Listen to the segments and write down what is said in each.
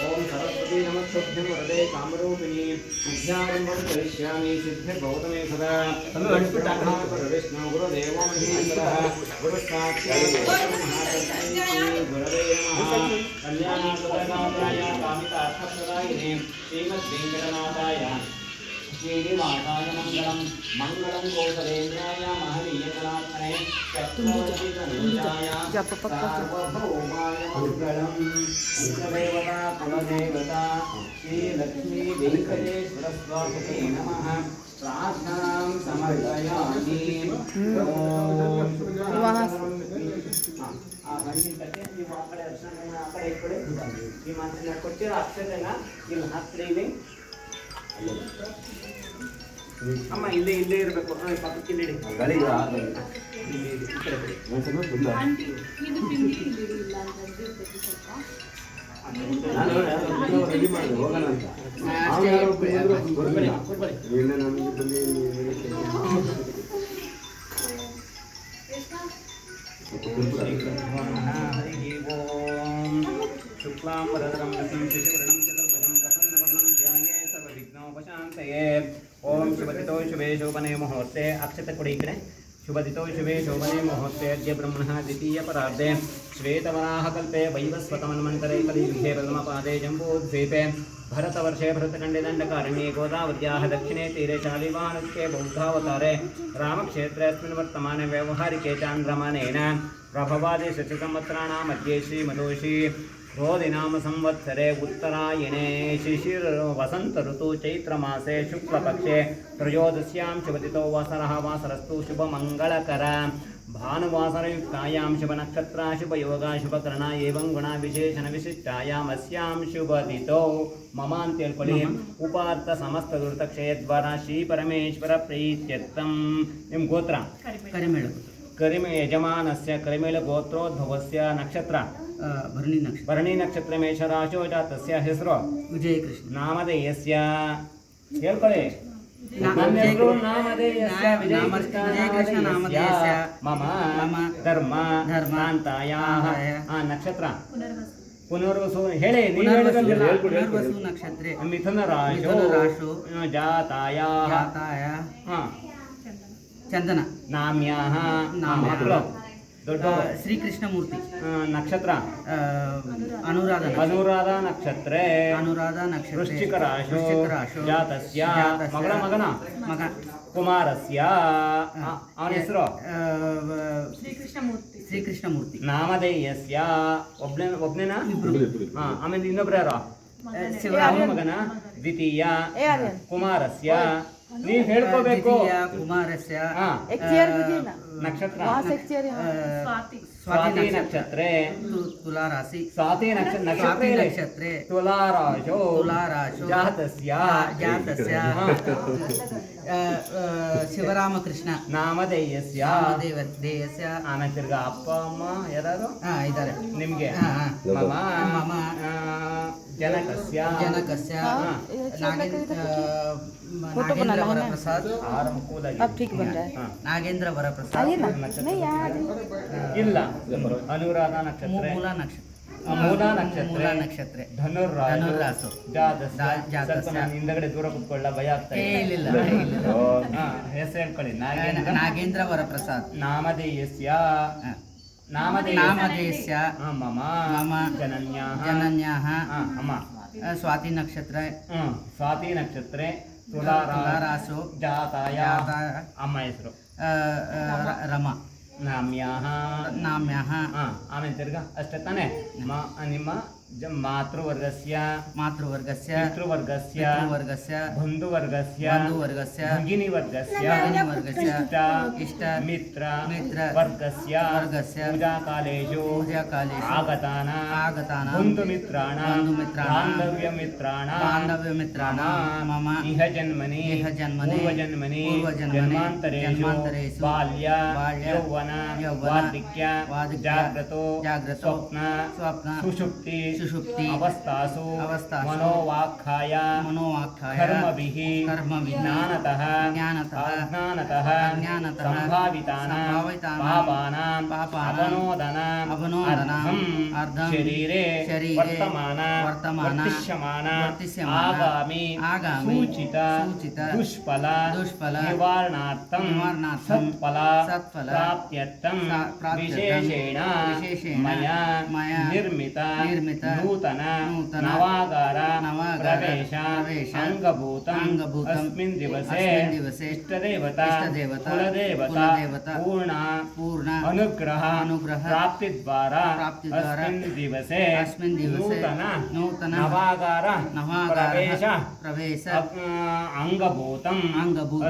ओम सरस्वती नमस्तुभ्यं वरदे कामरूपिणी विद्यारंभं करिष्यामि सिद्धिर्भवतु मे सदा विष्णु गुरुदेवो महेश्वरः गुरुसाक्षात् गुरवे नमः कल्याणार्थप्रदाय कामितार्थप्रदायिने श्रीमद्वेङ्कटनाथाय श्रीनिवासाय मंगलम मंगलम कौशलेन्द्राय महनीयकलात्मने चक्रवर्तीतनूजाय सार्वभौमाय मंगलम देवता कुलदेवता श्रीलक्ष्मी वेंकटेश्वर स्वामिने नमः प्रार्थनां समर्पयामि ಅಮ್ಮ ಇಲ್ಲೇ ಇಲ್ಲೇ ಇರಬೇಕು ಪಕ್ಕಕ್ಕೆ ಇಡಿ ಗಾಳಿ ರೆಡಿ ಮಾಡಿ ಹೋಗೋಣ ಅಂತ शुक्लां वरदं विष्णुं शशिवर्णं चतुर्भुजं प्रसन्नवदनं ध्यायेत् सर्वविघ्नोपशान्तये ओम शुभदितो शुभे शोभने मुहूर्ते अक्षत कुडी कಡೆ शुभदितो शुभे शोभने मुहूर्ते अद्य ब्रह्मणः द्वितीय परार्धे श्वेतवराहकल्पे वैवस्वतमन्वन्तरे कलियुगे प्रथमपादे जम्बूद्वीपे भरतवर्षे भरतखण्डे दण्डकारण्ये गोदावत्याः दक्षिणे तीरे शालिवाहनस्के बौद्धावतारे रामक्षेत्रे अस्मिन् वर्तमाने व्यवहारिके चान्द्रमानेन प्रभवादि शतसंवत्सराणां मध्ये श्रीमदोषी रोधिनाम संवत्सरे उत्तरायणे शिशिर वसंत ऋतु चैत्रमासे शुक्लपक्षे त्रयोदश्यां शुभतिथौ वासरः वासरस्तु शुभमङ्गलकर भानुवासरयुक्तायां शुभनक्षत्रा शुभयोगा शुभकरणा एवं गुणा विशेषण विशिष्टायाम् अस्यां शुभतिथौ ममान्त्यल्पले उपार्थ समस्त दुर्तक्षयद्वारा श्री परमेश्वर प्रीत्यर्थं निम गोत्र करिमेळ यजमानस्य करिमेळ गोत्रोद्भवस्य नक्षत्र भरणी नक्षत्र ಮೇಷರಾಶೋ ಜಾತಸ್ಯ ಹೆಸರು ವಿಜಯಕೃಷ್ಣ ನಾಮಧೇಯಸ್ಯ ಹೇಳ್ಕೊಳ್ಳಿ ನನ್ನ ಹೆಸರು ನಾಮಧೇಯಸ್ಯ ವಿಜಯಕೃಷ್ಣ ನಾಮಧೇಯಸ್ಯ ಮಮ ಧರ್ಮ ಧರ್ಮಾಂತಾಯಾಃ ನಕ್ಷತ್ರ ಪುನರ್ವಸು ಹೇಳಿ ಪುನರ್ವಸು ನಕ್ಷತ್ರ ಮಿಥುನ ರಾಶೋ ಜಾತಾಯಾಃ ಚಂದನ ನಾಮ್ಯಾಃ ಮಕ್ಕಳು श्री कृष्णमूर्ति नक्षत्र अनुराधा नक्षत्रे वृश्चिक राशो जातस्य मगन कुमारस्य ಅವನ ಹೆಸರು ಶ್ರೀ ಕೃಷ್ಣಮೂರ್ತಿ ನಾಮಧೇಯಸ್ಯ ಒಬ್ಬನೇನಾ ಆಮೇಲೆ ಇನ್ನೊಬ್ರು ಯಾರು ಅವನ ಮಗನ ದ್ವಿತೀಯ ಕುಮಾರಸ್ಯ ನೀವು ಹೇಳ್ಕೋಬೇಕು ಕುಮಾರಸ್ಯ ನಕ್ಷತ್ರ स्वाति नक्षत्रे तुला राशि स्वाति नक्षत्रे तुला राशो जातस्य ಶಿವರಾಮಕೃಷ್ಣ ನಾಮಧೇಯಸ್ಯ ಆಮೇಲೆ ತಿರ್ಗಾ ಅಪ್ಪ ಅಮ್ಮ ಯಾರು ಇದ್ದಾರೆ ನಿಮ್ಗೆ ಮಮ ಜನಕಸ್ಯ नागेंद्र वरप्रसाद अब ठीक बन रहा है नागेंद्र वरप्रसाद ಇಲ್ಲ ಅನುರಾಧ ನಕ್ಷತ್ರ ಮೂಲ ನಕ್ಷತ್ರ ಧನುರ್ರಾಶಿ ಜಾತಸ್ಯ ಹಿಂದಗಡೆ ದೂರ ಕುತ್ಕೊಳ್ಳ ಭಯ ಆಗ್ತಾ ಇಲ್ಲ ಹೆಸರು ಹೇಳ್ಕೊಳ್ಳಿ ನಾಗೇಂದ್ರ ವರಪ್ರಸಾದ್ ನಾಮಧೇಯಸ್ಯ ಮಮ ಜನನ್ಯಾಃ ಅಮ್ಮ स्वाति नक्षत्रे तुला राशो जाताया अम्म हेसरु ರಮಾ ನಾಮ್ಯಾಹ ನಾಮ್ಯಾಹ. ಆಮೇಲೆ ತಿರ್ಗ ಅಷ್ಟೇ ತಾನೆ. ನಿಮ್ಮ ಮಾತೃವರ್ಗಸ್ಯ ಮಾತೃವರ್ಗಸ್ಯ ಪಿತೃವರ್ಗಸ್ಯ ಪಿತೃವರ್ಗಸ್ಯ ಬಂಧುವರ್ಗಸ್ಯ ಬಂಧುವರ್ಗಸ್ಯ ಭಗಿನಿವರ್ಗಸ್ಯ ಭಗಿನಿವರ್ಗಸ್ಯ ಇಷ್ಟ ಮಿತ್ರ ಮಿತ್ರ ವರ್ಗಸ್ಯ ಪೂಜಾಕಾಲೇಷು ಆಗತಾನಾಂ ಬಂಧುಮಿತ್ರಾಣಾಂ ಬಾಂಧವ್ಯಮಿತ್ರಾಣಾಂ ಮಮ ಇಹ ಜನ್ಮನಿ ಪೂರ್ವಜನ್ಮನಿ ಜನ್ಮಾಂತರೇಷು ಬಾಲ್ಯ ಯೌವನ ವಾರ್ಧಕ್ಯ ಜಾಗ್ರತೋ ಸ್ವಪ್ನ ಸುಷುಪ್ತಿ ಅವಸ್ಥಾಸು ಮನೋವಾಕ್ಕಾಯ ಕರ್ಮಭಿಃ ಜ್ಞಾನತಃ ಅಜ್ಞಾನತಃ ಸಂಭಾವಿತಾನಾಂ ಪಾಪಾನಾಂ ಅಪನೋದನಾಂ ಅರ್ಧಂ ಶರೀರೆ ವರ್ತಮಾನ ಆಗಾಮಿ ಸೂಚಿತ ದುಷ್ಫಲ ನಿವಾರಣಾರ್ಥಂ ಸತ್ಫಲ ಪ್ರಾಪ್ತ್ಯರ್ಥಂ ವಿಶೇಷೇಣ ಮಯಾ ನಿರ್ಮಿತ ನೂತನ ನವಾಗಾರ ಪ್ರವೇಶ ಅಂಗಭೂತಂ ಅಸ್ಮಿನ್ ದಿವಸೆ ಇಷ್ಟದೇವತಾ ಕುಲದೇವತಾ ಪೂರ್ಣ ಅನುಗ್ರಹ ಪ್ರಾಪ್ತಿದ್ವಾರ ಅಸ್ಮಿನ್ ದಿವಸೆ ನೂತನ ನವಾಗಾರ ಪ್ರವೇಶ ಅಂಗಭೂತಂ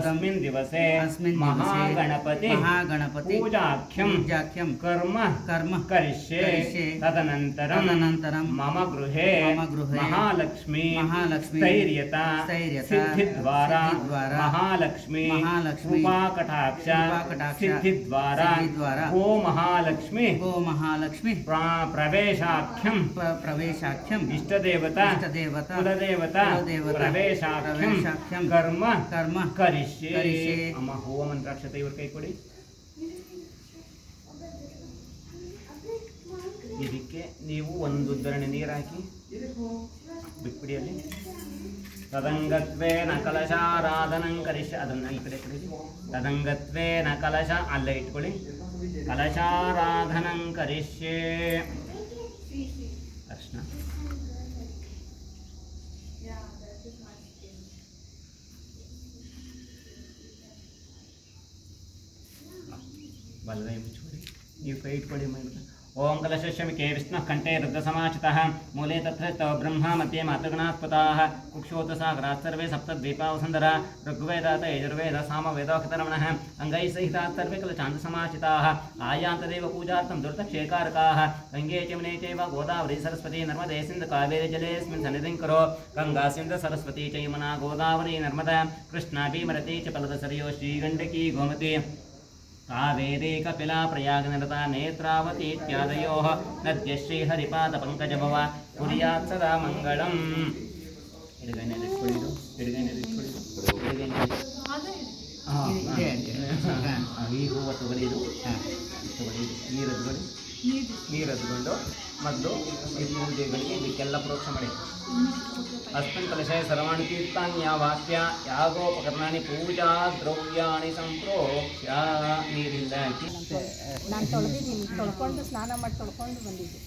ಅಸ್ಮಿನ್ ದಿವಸೆ ಮಹಾಗಣಪತಿ ಪೂಜಾಖ್ಯಂ ಕರ್ಮ ಕರಿಷ್ಯೆ ತದನಂತರಂ ಮಮ ಗೃಹೇ ಮಹಾಲಕ್ಷ್ಮೀ ಸ್ಥೈರ್ಯತಾ ಸಿದ್ಧಿದ್ವಾರ ಮಹಾಲಕ್ಷ್ಮೀ ಕೃಪಾಕಟಾಕ್ಷ ಸಿದ್ಧಿದ್ವಾರ ಗೋ ಮಹಾಲಕ್ಷ್ಮಿ ಪ್ರವೇಶಾಖ್ಯಂ ಇಷ್ಟದೇವತಾ ಕುಲದೇವತಾ ಪ್ರವೇಶಾಖ್ಯಂ ಕರ್ಮ ಕರಿಷ್ಯೆ. ಅಮ್ಮ ಹೋಮ ಮಂತ್ರಾಕ್ಷತೆ ಇವ್ರ ಕೈ ಕೊಡಿ. ಇದಕ್ಕೆ ನೀವು ಒಂದು ಉದ್ಧರಣೆ ನೀರು ಹಾಕಿ ಬಿಟ್ಬಿಡಿ. ಅಲ್ಲಿ ತದಂಗತ್ವೇನ ಕಲಶಾರಾಧನಂ ಕರಿಷ್ಯ, ಅದನ್ನ ಈ ಕಡೆ ಕೊಡಿ. ತದಂಗತ್ವೇನ ಕಲಶ ಅಲ್ಲೇ ಇಟ್ಕೊಳ್ಳಿ. ಕಲಶಾರಾಧನಂ ಕರಿಷ್ಯೆ. ಅರ್ಶನ ಬಲಗೈ ಮುಚ್ಚಿಕೊಳ್ಳಿ. ನೀವು ಕೈ ಇಟ್ಕೊಳ್ಳಿ. ಓಂ ಕಲಶಶ್ಯಮಿಕೆ ವಿಷ್ಣುಃ ಕಂಠೆ ರುದ್ರಸಮಾಚಿತಃ ಮೂಲೆ ತತ್ರ ಬ್ರಹ್ಮ ಮಧ್ಯೆ ಮಾತೃಗಣಾಸ್ಪತಾಃ ಕುಕ್ಷೋತಸಾಗರಾತ್ ಸರ್ವೇ ಸಪ್ತದ್ವೀಪಾವಸುಂದರ ಋಗ್ವೇದಾತ ಯಜುರ್ವೇದ ಸಾಮವೇದೋಕ್ತರಮಣಃ ಅಂಗೈ ಸಹಿತಾತ್ ಸರ್ವೇ ಕಲಚಾಂತಸಮಾಚಿತಾಃ ಆಯಾಂತದೇವ ಪೂಜಾರ್ಥಂ ದುರ್ತಕ್ಷೇಕಾರಕಾಃ ಗಂಗೆ ಯಮುನೆ ಚೈವ ಗೋದಾವರಿ ಸರಸ್ವತಿ ನರ್ಮದೆ ಸಿಂಧು ಕಾವೇರಿ ಜಲೇಸ್ಮಿನ್ ಸನ್ನಿಧಿಂ ಕುರು. ಗಂಗಾ ಸಿಂಧು ಸರಸ್ವತಿ ಚ ಯಮುನಾ ಗೋದಾವರಿ ನರ್ಮದಾ ಕೃಷ್ಣಾ ಭೀಮರತಿ ಚ ಫಲದ ಸರಯೋ ಶ್ರೀಗಂಡಕಿ ಗೋಮತಿ ಕಾವೇರಿ ಕಪಿಲಾ ಪ್ರಯಾಗನಿರತಾ ನೇತ್ರಾವತಿ ಇತ್ಯಾದಯೋಃ ನದ್ಯ ಶ್ರೀಹರಿಪಾದ ಪಂಕಜಭವ ಕುರ್ಯಾತ್ ಸದಾ ಮಂಗಳಂ. ಎಡಗೈನಲ್ಲಿ ಇಟ್ಕೊಳ್ಳಿದು. ಈ ಹೂವು ತಗೊಳ್ಳಿದು. ನೀರು ಹತ್ಕೊಂಡು ಮೊದಲು ಈ ಪೂಜೆಗಳಿಗೆ ಇದಕ್ಕೆಲ್ಲ ಪ್ರೋತ್ಸಾಹ ಮಾಡಿ. ಅಸ್ಮಿನ್ ಕಲಶೇ ಸರ್ವಾಣಿ ತೀರ್ಥಾನ್ಯ ವಾಕ್ಯ ಯಾಗೋಪಕರಣಾನಿ ಪೂಜಾ ದ್ರವ್ಯಾಣಿ ಸಂಪ್ರೋಕ್ಷ್ಯ. ನೀರಿಂದ ಹಾಕಿ ನಾನು ತೊಳೆದಿದ್ದೀನಿ. ತೊಳ್ಕೊಂಡು ಸ್ನಾನ ಮಾಡಿ ತೊಳ್ಕೊಂಡು ಬಂದಿದ್ದೆ.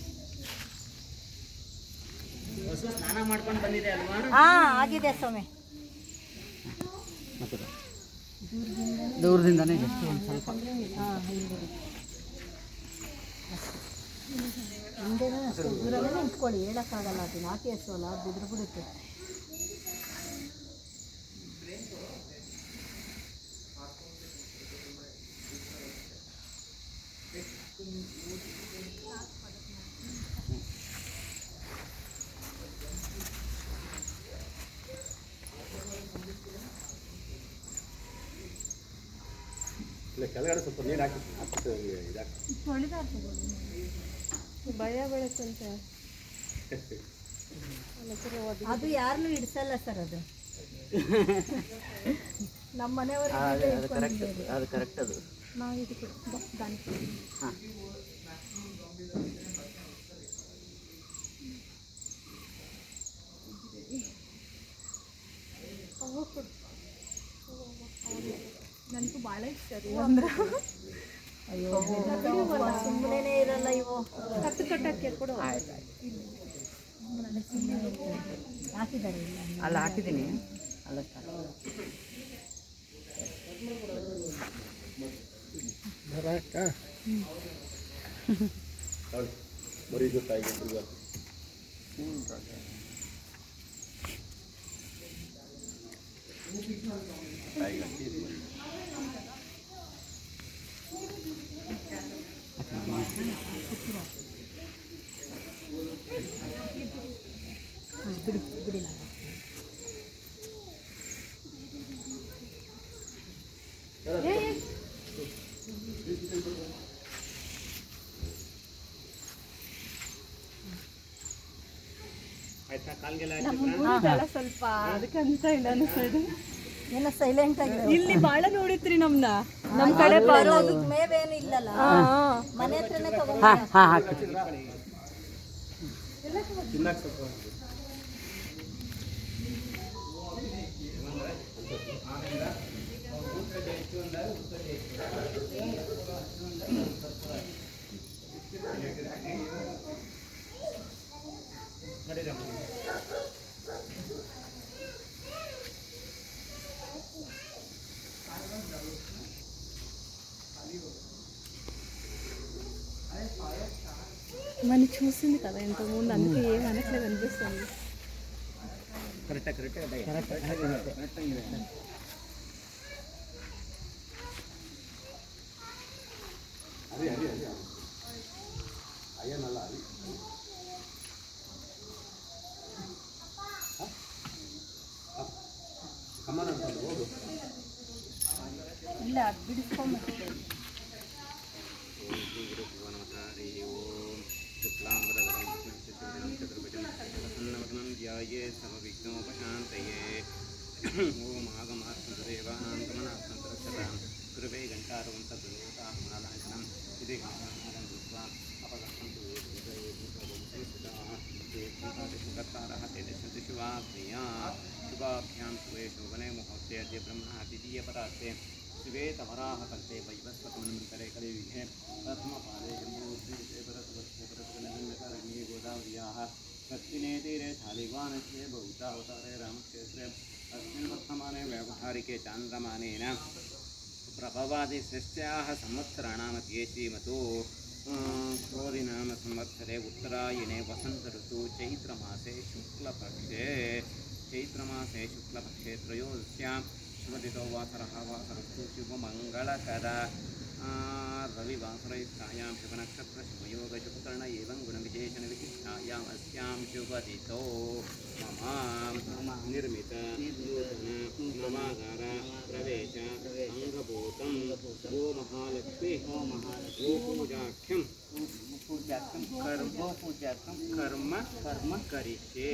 ಸ್ನಾನ ಮಾಡ್ಕೊಂಡು ಬಂದಿದೆ ಅಲ್ವಾ? ಆಗಿದೆ ಸ್ವಾಮಿ. ದೂರದಿಂದನೇ ಜಸ್ಟ್ ಒಂದು ಸ್ವಲ್ಪ ಹಿಂದೆನೂ ಅಷ್ಟೇ ದೂರಲ್ಲೇ ನಿಂತ್ಕೊಳ್ಳಿ. ಹೇಳೋಕ್ಕಾಗಲ್ಲ, ಅದು ನಾಟಿ ಹಸುವಲ್ಲ, ಬಿದ್ರು ಬಿಡುತ್ತೆ. ಕೆಳಗಡೆ ಸ್ವಲ್ಪ ನೀರು ಹಾಕಿ ಭಯ ಬೆಳಕಂತ. ಅದು ಯಾರನ್ನೂ ಹಿಡ್ಸಲ್ಲ ಸರ್. ಅದು ನಮ್ಮ ಮನೆಯವರಿಗೆ ಅದು ಕರೆಕ್ಟ್. ಅದು ನಾವು ಇದಕ್ಕೆ ಹಾಂ ನನಗೂ ಭಾಳ ಇಷ್ಟ ಅದು ಅಂದ್ರೆ. ಅಯ್ಯೋ ಸುಮ್ಮನೆ ಇರಲ್ಲ ಇವು. ಕತ್ತು ಕಟ್ಟಕ್ಕೆ ಕೊಡು. ಹಾಕಿದ್ದಾರೆ ಅಲ್ಲಿ ಹಾಕಿದ್ದೀನಿ. ಅಲ್ಲ ಬರೀ ಗೊತ್ತಾಗಿ ಆಯ್ತಾ ಕಾಲ್ಗೆಲ್ಲ ನಮ್ಮೂರಿದಲ್ಲ ಸ್ವಲ್ಪ ಅದಕ್ಕೆ ಅಂತ ಇಲ್ಲ ಅನಿಸ್ತದೆ. ಎಲ್ಲ ಸೈಲೆಂಟ್ ಆಗಿದೆ. ಇಲ್ಲಿ ಬಾಳ ನೋಡಿತ್ರಿ ನಮ್ನ. ನಮ್ ಕಡೆ ಬರೋದು ಮೇವೇನು ಇಲ್ಲಲ್ಲ, ಮನೆ ಹತ್ರನೇ ತಗೊಂಡು ತಿನ್ನಕ್ಕೆ ಸ್ವಲ್ಪ మన చూసింది కదా ఇంతకుముందు, అందుకే ఏం అనట్లేదు అనిపిస్తుంది. ಕರೆಕ್ಟ್ ಅದೇ ಅಯ್ಯನಲ್ಲ ಅದು ಕಮ್ಮನ ಅಂತ ಹೋಗು ಇಲ್ಲ ಅದು ಬಿಡಿಸ್ಕೊಂಡ್ಬಿಟ್ಟಿದೆ. ಓಂ ಆಗಮಾತ್ಮದೇವಾಂತಮನಾತ್ಮಂತರಕ್ಷತಾಂ ಕೃಪೇ ಗಂಟಾರವಂ ತದ್ವೇತಾತ್ಮನಾಲಾಯನಂ ಇದೇ ಅಪಗತಂತು ಕರ್ತಾರಃ ತೇಜಸ್ಸಂತು ಶಿವಾಗ್ನಿಯ ಶುಭಾಭ್ಯಾಂ ಶುಭೇ ಶೋಭನೆ ಮುಹೂರ್ತೆ ಅದ್ಯ ಬ್ರಹ್ಮಣ ದ್ವಿತೀಯ ಪರಾರ್ತೆ ಶಿವೇ ತವರಾಹ ಕಲ್ಪೆ ವೈವಸ್ವತಮನಂತರೆ ಕಲಿಯುಗೆ ಪ್ರಥಮಪಾದೆ ಜಂಬೂದ್ವೀಪೆ ಭರತವರ್ಷೆ ಗೋದಾವರ್ಯಾಃ दक्षिणे तीरे शालिवानस्य बहुतावतारे रामक्षेत्रे अस्मिन् वर्तमाने व्यावहारिके चान्द्रमानेन प्रभवादिसृष्ट्याः संवत्सराणामध्ये श्रीमतो क्रोधिनाम संवत्सरे उत्तरायणे वसन्तऋतु चैत्रमासे शुक्लपक्षे त्रयोदश्यां शुभदितो वासरः वासरस्तु शुभमङ्गलकर रविवासरयुक्तायां शुभनक्षत्रशुभयोगशुभकर्ण एवं गुणविशेषणविशिष्टायाम् अस्यां शुभदितो मम निर्मित नवागार प्रवेश अङ्गभूतं गोमहालक्ष्मी कर्म करिष्ये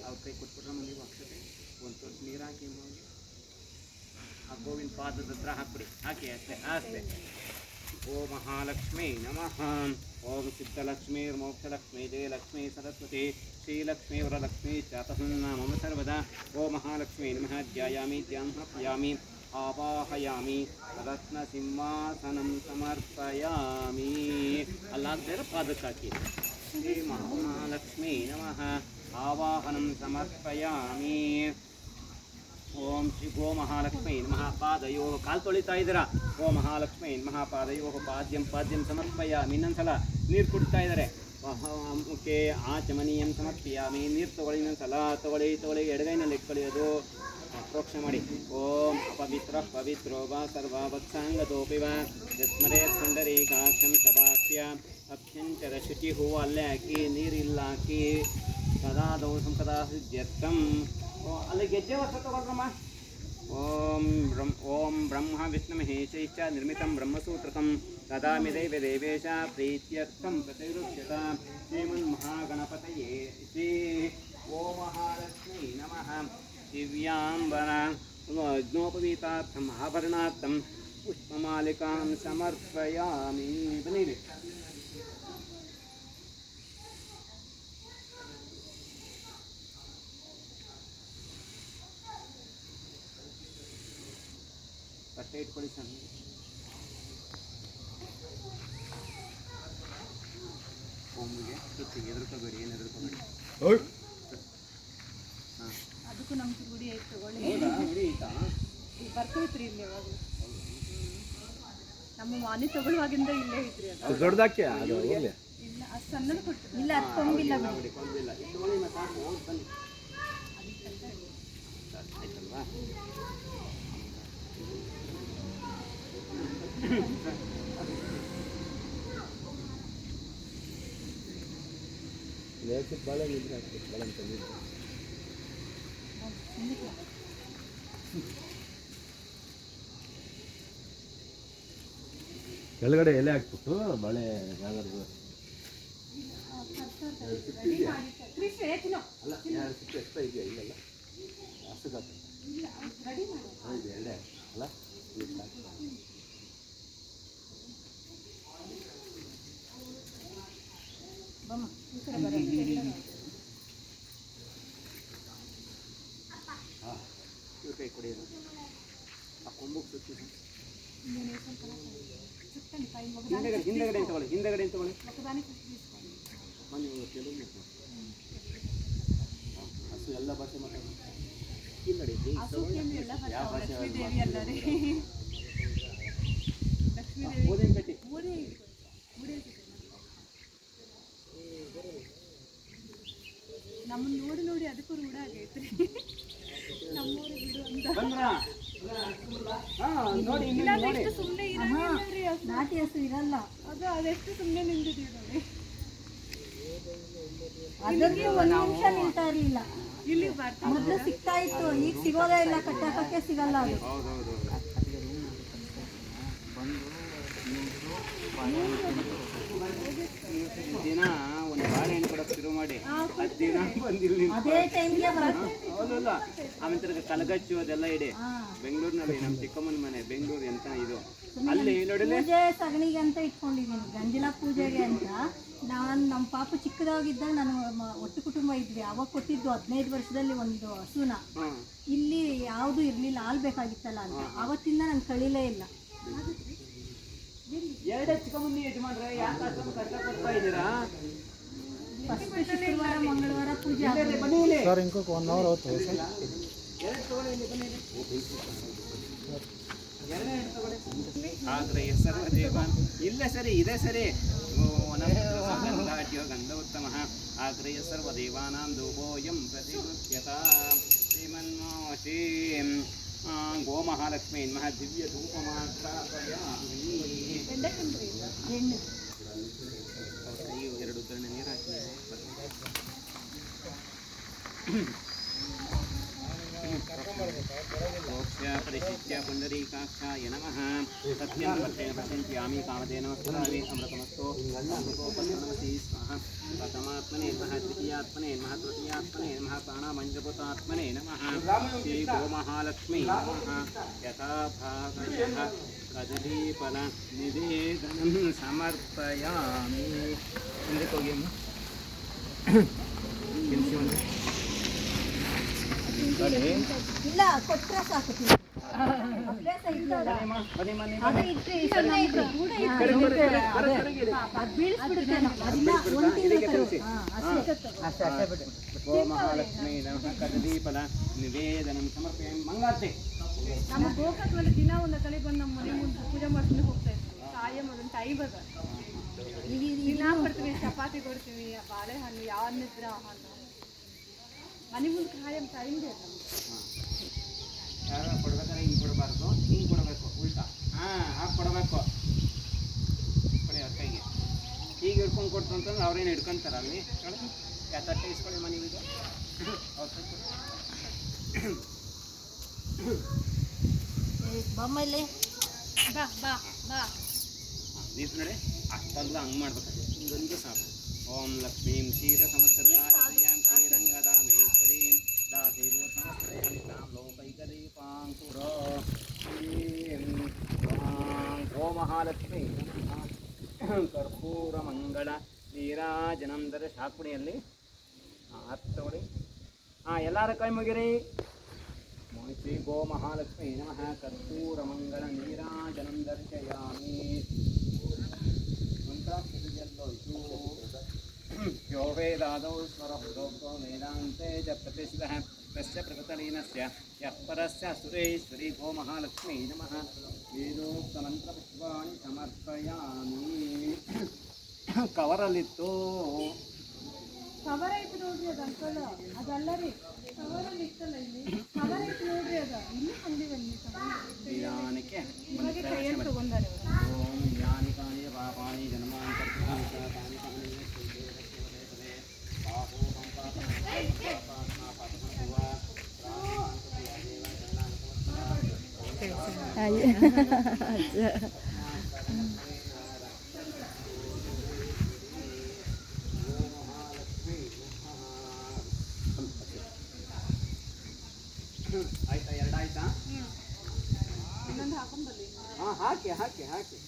ಅವ್ರ ಕೊಟ್ಬಿಟ್ರೆ ನೀವು ಅಕ್ಷತೆ ಒಂದು ತೊಟ್ಟು ನೀರು ಹಾಕಿ ಆ ಗೋವಿಂದ ಪಾದದ ಹತ್ರ ಹಾಕ್ಬಿಡಿ, ಹಾಕಿ ಅಷ್ಟೇ. ಓಂ ಮಹಾಲಕ್ಷ್ಮೀ ನಮಃ. ಓಂ ಸಿದ್ಧಲಕ್ಷ್ಮೀರ್ಮೋಕ್ಷಲಕ್ಷ್ಮೀ ಜಯಲಕ್ಷ್ಮೀ ಸರಸ್ವತಿ ಶ್ರೀಲಕ್ಷ್ಮೀ ವರಲಕ್ಷ್ಮೀ ಚಾತಸನ್ನಾಮ ಸರ್ವದಾ. ಓಂ ಮಹಾಲಕ್ಷ್ಮೀ ನಮಃ. ಧ್ಯಾಯಾಮಿ ಧ್ಯಾನಾಪಯಾಮಿ ಆವಾಹಯಾಮಿ ರತ್ನಸಿಂಹಾಸನಂ ಸಮರ್ಪಯಾಮಿ. ಅಲ್ಲಾಗದೇ ಪಾದಕ್ಕೆ ಹಾಕಿ. ಶ್ರೀ ಮಹಾಲಕ್ಷ್ಮೀ ನಮಃ. ಆವಾಹನಂ ಸಮರ್ಪಯಾಮಿ. ಓಂ ಶ್ರೀ ಗೋ ಮಹಾಲಕ್ಷ್ಮೀ ನಮಃ. ಪಾದಯೋ ಕಾಲು ತೊಳಿತಾ ಇದ್ದೀರಾ. ಓ ಮಹಾಲಕ್ಷ್ಮೀ ನಮಃ. ಪಾದಯೋ ಪಾದ್ಯಂ ಸಮರ್ಪಯಾಮಿ. ಇನ್ನೊಂದ್ಸಲ ನೀರು ಕುಡ್ತಾ ಇದ್ದಾರೆ. ಓಕೆ ಆಚಮನೀಯಂ ಸಮರ್ಪಯಾಮಿ. ನೀರು ತೊಗೊಳ್ಳಿ, ಇನ್ನೊಂದ್ಸಲ ತೊಗೊಳ್ಳಿ. ಎಡಗೈನಲ್ಲಿ ಇಟ್ಕೊಳ್ಳಿ, ಅದು ಪ್ರೋಕ್ಷ ಮಾಡಿ. ಓಂ ಪವಿತ್ರೋ ವಾ ಸರ್ವಾವತ್ಸಾಂಗತೋಪಿ ವಾ ಯಸ್ಮರೇ ಪುಂಡರೀಕಾಕ್ಷಂ ಸಭಾಕ್ಯ ಅಭ್ಯಂತರ ಶುಚಿ. ಹೂವು ಅಲ್ಲೇ ಹಾಕಿ, ನೀರಿಲ್ಲ ಹಾಕಿ. ಕದಾ ದೋಷಂ ಕದಾ ಸಿದ್ಧ್ಯರ್ಥಂ. ಅಲ್ಲಿ ಗೆಜ್ಜೆ ವರ್ಷ ತಗೊಳ್ರಮ್ಮ. ಓಂ ಬ್ರಹ್ಮ ವಿಷ್ಣು ಮಹೇಶೈಶ್ಚ ನಿರ್ಮಿತಂ ಬ್ರಹ್ಮಸೂತ್ರಕಂ ದದಾಮಿ ದೇವೇಶ ಪ್ರೀತ್ಯರ್ಥಂ ಪ್ರತಿರುಚ್ಯತ. ಶ್ರೀಮನ್ಮಹಾಗಣಪತಯೇ ಶ್ರೀ. ಓಂ ಮಹಾಲಕ್ಷ್ಮೀ ನಮಃ. ದಿವ್ಯಾಂಬರ ಯಜ್ಞೋಪವೀತಾರ್ಥಂ ಆಭರಣಾರ್ಥಂ ಪುಷ್ಪಮಾಲಿಕಾಂ ಸಮರ್ಪಯಾಮಿ. ಬನ್ನಿರಿ. ಬಟ್ಟೆ ಇಟ್ಕೊಳ್ಳಿ ಸಣ್ಣ. ಓಮ್ಗೆ ಸುತ್ತಿಗೆ ಎದುರ್ಕೋಬೇಡಿ, ಏನು ಎದುರ್ಕೋಬೇಡಿ. ಅದಕ್ಕೂ ನಮ್ಗೆ ಗುಡಿ ಐತೆ ತಗೊಳ್ಳಿ. ಹೌದಾ? ಗುಡಿ ಐತಾ? ಬರ್ತೈತ್ರಿ ಇಲ್ಲಿ ಯಾವಾಗಲೂ. ನಮ್ಮ ಮಾನಿ ತಗೊಳ್ಳುವಾಗಿಂದ ಇಲ್ಲೇ ಇದ್ರಿ ಅದು ದೊಡ್ಡದಾಕೆ ಅದು ಹೋಗ್ಲಿ. ಇಲ್ಲ ಅದು ಸಣ್ಣದು ಕೊಟ್ಟು ಇಲ್ಲ ಅದು ಕೊಂಬಿಲ್ಲ ಬಿಡಿ ಕೊಂದಿಲ್ಲ ಇಟ್ಕೊಳ್ಳಿ ಮತ್ತೆ ಸಾಕು ಹೋಗಿ ಬನ್ನಿ ಆಯ್ತಲ್ವಾ ನೇಸಿಕ್ ಬಾಳೆ ನಿದ್ರೆ ಹಾಕ್ಬೇಕು ಬಾಳೆ ಅಂತ ನೀರು. ಕೆಳಗಡೆ ಎಲೆ ಹಾಕ್ಬಿಟ್ಟು ಬಾಳೆ ಯಾವ್ದಾದ್ರು ಅಲ್ಲ 2 ಸಿಪ್ಪೆ ಎಕ್ಸ್ಟ್ರಾ ಇದೆಯಾ ಇಲ್ಲಲ್ಲ ಹಸುಗಾತ ಇದೆ ಎಲೆ ಅಲ್ಲ ಕೈ ಕೊಡಿಯೋದು ಆ ಕೊಂಬಕ್ಕೆ ಸುತ್ತಿ ಹಿಂದೆಗಡೆ ತಗೊಳ್ಳಿ ಬನ್ನಿ ತೆಲುಗು ಹಸು ಎಲ್ಲ ಭಾಷೆ ಮಾತಾಡೋದು ಹಿಂದಡಿ ಯಾವ ಭಾಷೆ ಓದೇನು ಕಟ್ಟಿ ನಮ್ಮನ್ನ ನೋಡಿ ನೋಡಿ ಅದಕ್ಕೂ ರೂಢ ಆಗೈತ್ರಿ ನಮ್ಮೂರಿಗೆ ಬಿಡು ಅಂತ ಎಷ್ಟು ಸುಮ್ಮನೆ ನಾಟಿ ಹಸು ಇರಲ್ಲ ಅದು ಅದೆಷ್ಟು ಸುಮ್ಮನೆ ನಿಂತಿದ್ದೀವಿ ನೋಡಿ ಅದಕ್ಕೆ ಒಂದು ನಿಮಿಷ ನಿಲ್ತಾ ಇರಲಿಲ್ಲ ಇಲ್ಲಿ ಮೊದಲು ಸಿಗ್ತಾ ಇತ್ತು ಈಗ ಸಿಗೋದೇ ಇಲ್ಲ ಕಟ್ಟಾಕಕ್ಕೆ ಸಿಗಲ್ಲ ಅದು ದಿನ ಒಂದು ಬಾಳೆಹಣ್ಣು ಕೊಡಕ್ಕೆ ಶುರು ಮಾಡಿ ದಿನ ಬಂದಿಲ್ಲ ಅದೇ ಟೈಮ್ಗೆ ಹೌದಲ್ಲ ಆಮೇಲೆ ತಿರ್ಗ ಕಲಗಚ್ಚು ಅದೆಲ್ಲ ಇಡಿ ಬೆಂಗಳೂರಿನಲ್ಲಿ ನಮ್ಮ ಚಿಕ್ಕಮ್ಮನ ಮನೆ ಬೆಂಗಳೂರು ಎಂತ ಇದು ಅಲ್ಲಿ ನೋಡಿಲ್ಲ ಪೂಜೆ ಸಗಣಿಗೆ ಅಂತ ಇಟ್ಕೊಂಡಿದ್ದೀನಿ ಗಂಜಿಲ ಪೂಜೆಗೆ ಅಂತ ನಾನು ನಮ್ಮ ಪಾಪ ಚಿಕ್ಕದಾಗಿದ್ದಾಗ ನಾನು ಒಟ್ಟು ಕುಟುಂಬ ಇದ್ವಿ ಅವಾಗ ಕೊಟ್ಟಿದ್ದು 15 ವರ್ಷದಲ್ಲಿ ಒಂದು ಹಸುನ ಇಲ್ಲಿ ಯಾವುದು ಇರಲಿಲ್ಲ ಹಾಲು ಬೇಕಾಗಿತ್ತಲ್ಲ ಅಂತ ಆವತ್ತಿಂದ ನಾನು ಕಳೀಲೇ ಇಲ್ಲ ಎರಡೇ ಚಿಕ್ಕಮ್ಮನ ಯಜಮಾನ್ರೆ ಯಾಕೆ ಅಷ್ಟೊಂದು ಕಷ್ಟ ಕೊಡ್ತಾ ಇದ್ದೀರಾ ಫಸ್ಟ್ ಶುಕ್ರವಾರ ಮಂಗಳವಾರ ಪೂಜೆ ಸರ್ ಇಂకొక 1 ಅವರ್ ಆಗುತ್ತೆ ಸರ್ ಎರಡು ತಗೊಳ್ಳಿ ಇಲ್ಲಿ ಬನ್ನಿ ಎರಡನೇ ಎರಡು ತಗೊಳ್ಳಿ ಆದರೆ ಸರ್ವದೇವ ಇಲ್ಲ ಸರಿ ಇದೆ ಸರಿ ಗಂಧಾಢ್ಯೋ ಗಂಧ ಉತ್ತಮ ಆಗ್ರಹ ಸರ್ವದೇವಾನಾಂ ಧೂಪೋಯಂ ಪ್ರತಿಗೃಹ್ಯತ ಶ್ರೀಮನ್ಮೋಷಿ ಗೋಮಹಾಲಕ್ಷ್ಮೀ ನಮಃ ದಿವ್ಯ ಧೂಪಮಾಸ್ಥಾಪಯಾಮಿ ಎರಡು ಉದ್ದರಣೆ ನೀರು ಹಾಕಿ परिशिष्य पुंडरीकाक्षाय नमः सत्यं वर्तेन पश्यन्त्यामि कामधेन नमस्कारामि अमृतमस्तु अमृतोपन्नमसि स्वाहा प्रथमात्मने नमः द्वितीयात्मने नमः तृतीयात्मने नमः प्राणमञ्जभूतात्मने नमः श्रीगोमहालक्ष्मी नमः यथा भागशः कदलीफलनिवेदनं समर्पयामि ಇಲ್ಲ ಕೊಟ್ಟರೆ ಸಾಕು ಗೋಮಹಾಲಕ್ಷ್ಮೀ ನಮಃ ಕದಲೀಫಲ ನಿವೇದನಂ ಸಮರ್ಪಯಾಮಿ ಮಂಗಾರ್ತೆ ನಮ್ಮ ಗೋಕತ್ನಲ್ಲಿ ದಿನ ಒಂದು ಕಡೆ ಬಂದು ನಮ್ಮ ಮನೆ ಮುಂದೆ ಪೂಜೆ ಮಾಡ್ಕೊಂಡು ಹೋಗ್ತಾ ಇದ್ವಿ ಕಾಯಂ ಅದೊಂದು ಟೈಮ್ ಅದ ದಿನ ಕೊಡ್ತೀವಿ ಚಪಾತಿ ಕೊಡ್ತೀವಿ ಬಾಳೆಹಣ್ಣು ಯಾವ ನಿದ್ರೆ ಹಣ್ಣು ಮನೆ ಮುಂದೆ ಕಾಯಂ ಟೈಮ್ ಬೇಕು ಯಾರು ಕೊಡ್ಬೇಕಾದ್ರೆ ಹಿಂಗೆ ಕೊಡಬಾರ್ದು ಹಿಂಗೆ ಕೊಡಬೇಕು ಉಲ್ಟಾ ಹಾಗೆ ಕೊಡಬೇಕು ಕೊಡಿ ಅವ್ರ ಕೈಗೆ ಈಗ ಹಿಡ್ಕೊಂಡು ಕೊಡ್ತು ಅಂತಂದ್ರೆ ಅವ್ರೇನು ಹಿಡ್ಕೊಂತಾರ ಅಲ್ಲಿ ತಟ್ಟೆ ಇಸ್ಕೊಳ್ಳಿ ಮನೆಗೆ ಬೊಮ್ಮಲ್ಲಿ ಬಾ ಬಾ ಬಾ ನೀರು ನೋಡಿ ಅಷ್ಟೆಲ್ಲ ಹಂಗೆ ಮಾಡ್ಬೇಕು ಹಿಂಗೊಂದು ಸಾಕು ಓಂ ಲಕ್ಷ್ಮೀಂ ಕ್ಷೀರ ಸಮುದ್ರನಾಥಯಾಂ ಶ್ರೀರಂಗದಾಮೇಶ್ವರೀಂ ದಾಸೀಭೂತಾಂ ಲೋಕೈಕದೀಪಾಂಕುರ ಗೋಮಹಾಲಕ್ಷ್ಮೀ ಕರ್ಪೂರ ಮಂಗಳ ನೀರಾಜನಂ ದರ್ಶ ಹಾಕ್ಬಿಡಿಯಲ್ಲಿ ಹತ್ತು ತಗೊಳ್ಳಿ ಎಲ್ಲರ ಕೈ ಮುಗಿರಿ ಶ್ರೀ ಗೋಮಹಾಲಕ್ಷ್ಮೀ ನಮಃ ಕರ್ಪೂರ ಮಂಗಳ ನೀರಾಜನಂ ದರ್ಶಯಾಮಿ यो वेदादौ स्वरभुदोक्तो वेदान्ते च प्रतिष्ठितः तस्य प्रकृतलीनस्य यः परस्य सुरेश्वरी गो महालक्ष्मी नमः वेदोक्तमन्त्रपुष्पाणि समर्पयामि कवरलित्तो ಕವರ್ ಐತೆ ನೋಡ್ರಿ ಅದು ಅಂಕಲ್ ಅದಲ್ಲ ರೀ ಕವರಲ್ಲಿ ಇತ್ತಲ್ಲ ಇಲ್ಲಿ ಕವರ್ ಐತೆ ನೋಡ್ರಿ ಅದು ಇಲ್ಲಿ ಅಂಗಡಿ ಬನ್ನಿ ಜ್ಞಾನಕ್ಕೆ ಇವಾಗ ಕೈಯಲ್ಲಿ ತಗೊಂಡಾರೆ ಓಂ ಜ್ಞಾನಿಕಾನಿ ಪಾಪಾನಿ ಜನ್ಮಾಂತರ್ಗತಾನಿ ಆಯ್ತಾ ಎರಡಾಯ್ತಾ ಇನ್ನೊಂದು ಹಾಕೊಂಡ್ ಬರ್ಲಿ ಹಾಂ ಹಾಕಿ ಹಾಕಿ ಹಾಕಿ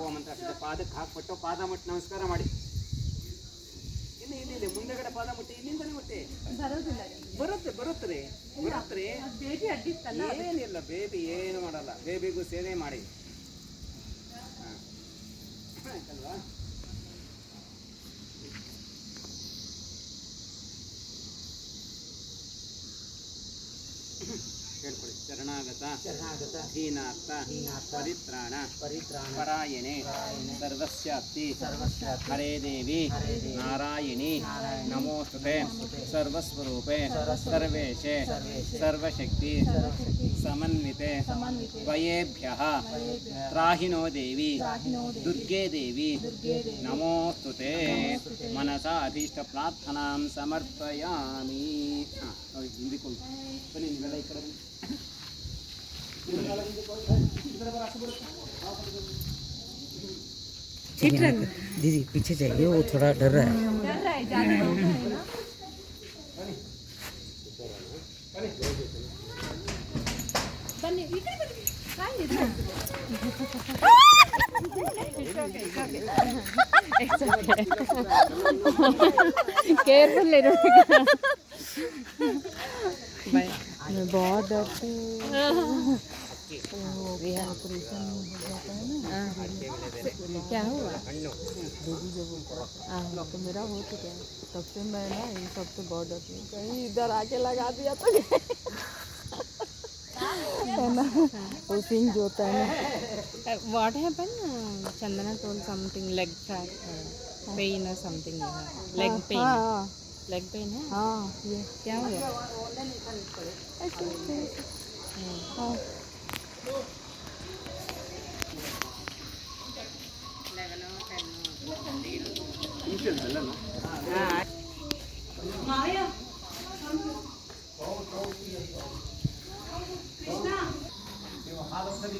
ಓಂ ಅಂತ ಹಾಕಿದ ಪಾದಕ್ಕೆ ಹಾಕ್ಬಿಟ್ಟು ಪಾದ ಮುಟ್ಟಿ ನಮಸ್ಕಾರ ಮಾಡಿ ಇಲ್ಲಿ ಇಲ್ಲಿ ಇಲ್ಲಿ ಮುಂದೆಗಡೆ ಪಾದ ಮುಟ್ಟಿ ಇಲ್ಲಿಂದನೇ ಮುಟ್ಟಿ ಬರೋದಿಲ್ಲ ಬರುತ್ತೆ ಬೇಬಿ ಅಡ್ಡಿತ್ತಲ್ಲ ಏನಿಲ್ಲ ಬೇಬಿ ಏನು ಮಾಡಲ್ಲ ಬೇಬಿಗೂ ಸೇವೆ ಮಾಡಿ ಆಯ್ತಲ್ವಾ ಹೇಳ್ಕೊಳ್ಳಿ ಶರಣಾಗತ ದೀನಾರ್ಥ ಪರಿತ್ರಾಣ ಪರಾಯಣೆ ಸರ್ವಸ್ಯಾಪ್ತಿ ಹರೇ ದೇವಿ ನಾರಾಯಣಿ ನಮೋಸ್ತುತೆ ಸರ್ವಸ್ವರೂಪೆ ಸರ್ವೇಶೆ ಸರ್ವಶಕ್ತಿ ಸಮನ್ವಿತೆ ತ್ವಯೇಭ್ಯಃ ತ್ರಾಹಿನೋ ದೇವಿ ದುರ್ಗೆ ದೇವಿ ನಮೋಸ್ತುತೆ ಮನಸಾ ಅಭೀಷ್ಟ ಪ್ರಾರ್ಥನಾಂ ಸಮರ್ಪಯಾಮಿ ಹಿಂದಿಕೊಂಡು ಬನ್ನಿ ನೀವೆಲ್ಲ ಈ ಕಡೆ ಬನ್ನಿ. दीदी पीछे जाइए, वो थोड़ा डर रहा है। डर रहा है ज्यादा डर रहा है ना ಬನ್ನಿ ಈ ಕಡೆ ಬನ್ನಿ ಕಾಯಿ ಇದೆ केयरफुल मैं बहुत डरती हूँ ऑपरेशन हो जाता है ना क्या हुआ बेबी जब तो मेरा हो चुका है तब से मैं ना इन सब से बहुत डरती हूँ कहीं इधर आके लगा दिया तो है ना वो सिंह जो होता है ना What happened? Chandana told something leg pain or something. Leg pain. हाँ Leg pain है? हाँ ये क्या हुआ? ऐसे हाँ ನೀವು ಹಾಲಲ್ಲಿ